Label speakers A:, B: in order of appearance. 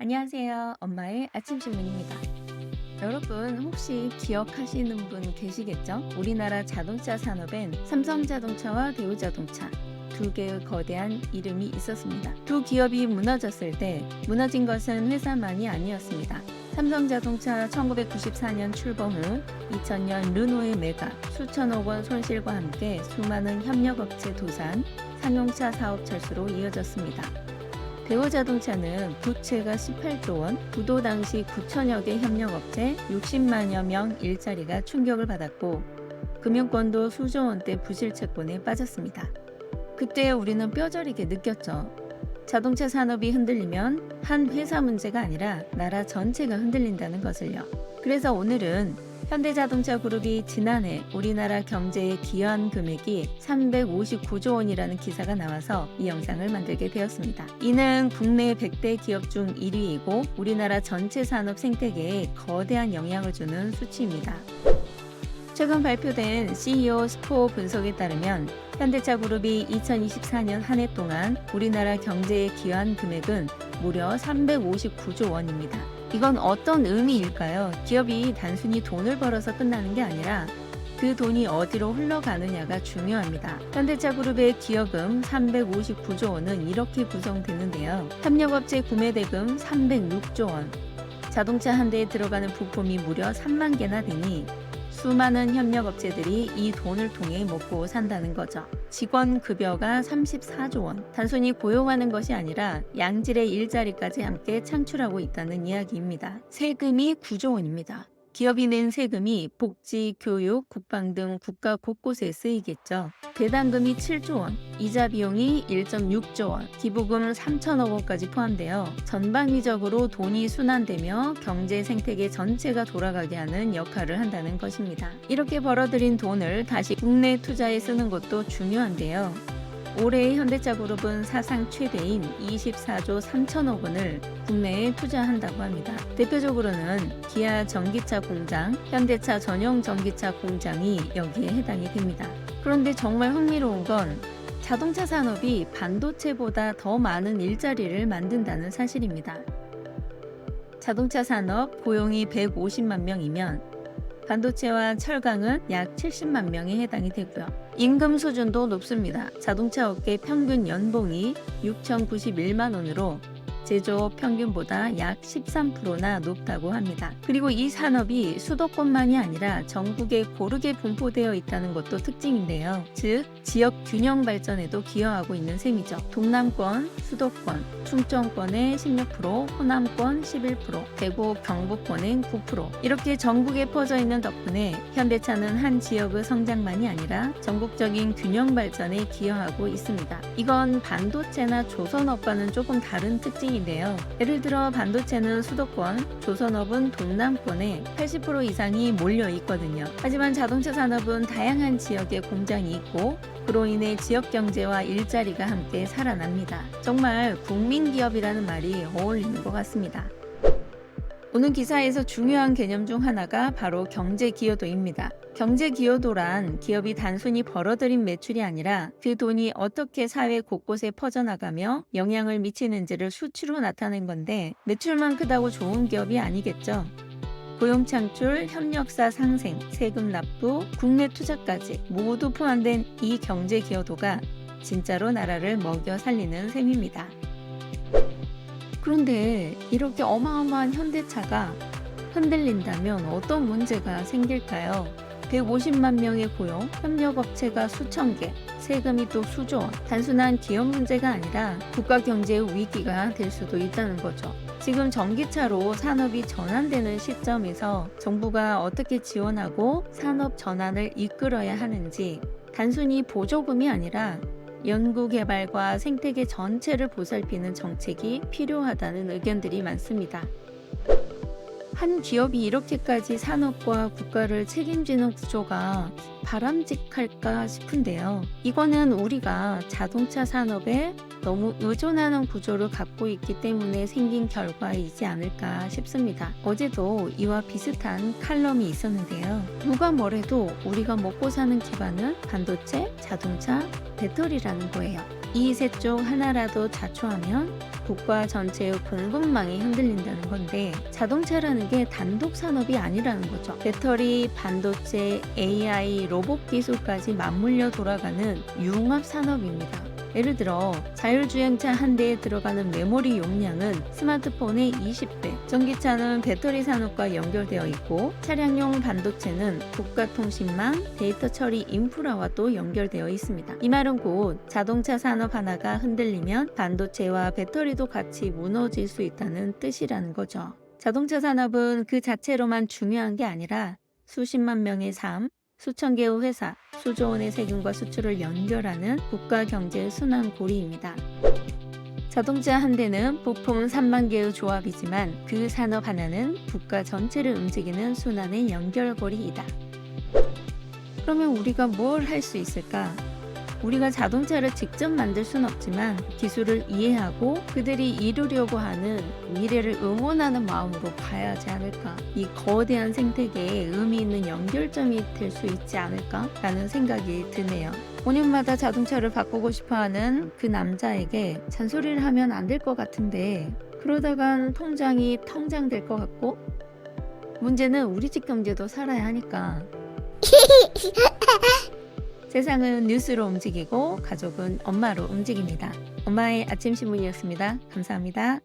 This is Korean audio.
A: 안녕하세요. 엄마의 아침 신문입니다. 여러분 혹시 기억하시는 분 계시겠죠? 우리나라 자동차 산업엔 삼성자동차와 대우자동차 두 개의 거대한 이름이 있었습니다. 두 기업이 무너졌을 때 무너진 것은 회사만이 아니었습니다. 삼성자동차 1994년 출범 후 2000년 르노의 매각, 수천억 원 손실과 함께 수많은 협력업체 도산, 상용차 사업 철수로 이어졌습니다. 대우자동차는 부채가 18조 원, 부도 당시 9천여 개 협력업체 60만여 명 일자리가 충격을 받았고 금융권도 수조 원대 부실채권에 빠졌습니다. 그때 우리는 뼈저리게 느꼈죠. 자동차 산업이 흔들리면 한 회사 문제가 아니라 나라 전체가 흔들린다는 것을요. 그래서 오늘은 현대자동차 그룹이 지난해 우리나라 경제에 기여한 금액이 359조 원이라는 기사가 나와서 이 영상을 만들게 되었습니다. 이는 국내 100대 기업 중 1위이고 우리나라 전체 산업 생태계에 거대한 영향을 주는 수치입니다. 최근 발표된 CEO 스코어 분석에 따르면 현대차 그룹이 2024년 한 해 동안 우리나라 경제에 기여한 금액은 무려 359조 원입니다. 이건 어떤 의미일까요? 기업이 단순히 돈을 벌어서 끝나는 게 아니라 그 돈이 어디로 흘러가느냐가 중요합니다. 현대차 그룹의 기여금 359조 원은 이렇게 구성되는데요. 협력업체 구매대금 306조 원, 자동차 한 대에 들어가는 부품이 무려 3만 개나 되니 수많은 협력업체들이 이 돈을 통해 먹고 산다는 거죠. 직원 급여가 34조 원. 단순히 고용하는 것이 아니라 양질의 일자리까지 함께 창출하고 있다는 이야기입니다. 세금이 9조 원입니다. 기업이 낸 세금이 복지, 교육, 국방 등 국가 곳곳에 쓰이겠죠. 배당금이 7조 원, 이자 비용이 1.6조 원, 기부금 3천억 원까지 포함되어 전방위적으로 돈이 순환되며 경제 생태계 전체가 돌아가게 하는 역할을 한다는 것입니다. 이렇게 벌어들인 돈을 다시 국내 투자에 쓰는 것도 중요한데요. 올해 현대차 그룹은 사상 최대인 24조 3천억 원을 국내에 투자한다고 합니다. 대표적으로는 기아 전기차 공장, 현대차 전용 전기차 공장이 여기에 해당이 됩니다. 그런데 정말 흥미로운 건 자동차 산업이 반도체보다 더 많은 일자리를 만든다는 사실입니다. 자동차 산업 고용이 150만 명이면 반도체와 철강은 약 70만 명에 해당이 되고요. 임금 수준도 높습니다. 자동차 업계 평균 연봉이 6,091만 원으로 제조업 평균보다 약 13%나 높다고 합니다. 그리고 이 산업이 수도권만이 아니라 전국에 고르게 분포되어 있다는 것도 특징인데요. 즉, 지역 균형 발전에도 기여하고 있는 셈이죠. 동남권, 수도권, 충청권의 16%, 호남권 11%, 대구, 경북권은 9%. 이렇게 전국에 퍼져 있는 덕분에 현대차는 한 지역의 성장만이 아니라 전국적인 균형 발전에 기여하고 있습니다. 이건 반도체나 조선업과는 조금 다른 특징인데요. 예를 들어 반도체는 수도권, 조선업은 동남권에 80% 이상이 몰려 있거든요. 하지만 자동차 산업은 다양한 지역에 공장이 있고 그로 인해 지역 경제와 일자리가 함께 살아납니다. 정말 국민 기업이라는 말이 어울리는 것 같습니다. 오늘 기사에서 중요한 개념 중 하나가 바로 경제 기여도입니다. 경제 기여도란 기업이 단순히 벌어들인 매출이 아니라 그 돈이 어떻게 사회 곳곳에 퍼져나가며 영향을 미치는지를 수치로 나타낸 건데 매출만 크다고 좋은 기업이 아니겠죠. 고용 창출, 협력사 상생, 세금 납부, 국내 투자까지 모두 포함된 이 경제 기여도가 진짜로 나라를 먹여 살리는 셈입니다. 그런데 이렇게 어마어마한 현대차가 흔들린다면 어떤 문제가 생길까요? 150만 명의 고용, 협력업체가 수천 개, 세금이 또 수조 원. 단순한 기업 문제가 아니라 국가 경제의 위기가 될 수도 있다는 거죠. 지금 전기차로 산업이 전환되는 시점에서 정부가 어떻게 지원하고 산업 전환을 이끌어야 하는지 단순히 보조금이 아니라 연구개발과 생태계 전체를 보살피는 정책이 필요하다는 의견들이 많습니다. 한 기업이 이렇게까지 산업과 국가를 책임지는 구조가 바람직할까 싶은데요. 이거는 우리가 자동차 산업에 너무 의존하는 구조를 갖고 있기 때문에 생긴 결과이지 않을까 싶습니다. 어제도 이와 비슷한 칼럼이 있었는데요. 누가 뭐래도 우리가 먹고 사는 기반은 반도체, 자동차, 배터리라는 거예요. 이 셋 중 하나라도 자초하면 국가 전체의 공급망이 흔들린다는 건데, 자동차라는 게 단독 산업이 아니라는 거죠. 배터리, 반도체, AI, 로봇 기술까지 맞물려 돌아가는 융합 산업입니다. 예를 들어 자율주행차 한 대에 들어가는 메모리 용량은 스마트폰의 20배, 전기차는 배터리 산업과 연결되어 있고, 차량용 반도체는 국가통신망, 데이터 처리 인프라와 또 연결되어 있습니다. 이 말은 곧 자동차 산업 하나가 흔들리면 반도체와 배터리도 같이 무너질 수 있다는 뜻이라는 거죠. 자동차 산업은 그 자체로만 중요한 게 아니라 수십만 명의 삶, 수천 개의 회사, 수조 원의 세금과 수출을 연결하는 국가 경제의 순환고리입니다. 자동차 한 대는 부품 3만 개의 조합이지만 그 산업 하나는 국가 전체를 움직이는 순환의 연결고리이다. 그러면 우리가 뭘 할 수 있을까? 우리가 자동차를 직접 만들 순 없지만 기술을 이해하고 그들이 이루려고 하는 미래를 응원하는 마음으로 봐야 하지 않을까? 이 거대한 생태계에 의미 있는 연결점이 될 수 있지 않을까라는 생각이 드네요. 5년마다 자동차를 바꾸고 싶어하는 그 남자에게 잔소리를 하면 안 될 것 같은데, 그러다간 통장이 텅장될 것 같고, 문제는 우리 집 경제도 살아야 하니까. 세상은 뉴스로 움직이고 가족은 엄마로 움직입니다. 엄마의 아침 신문이었습니다. 감사합니다.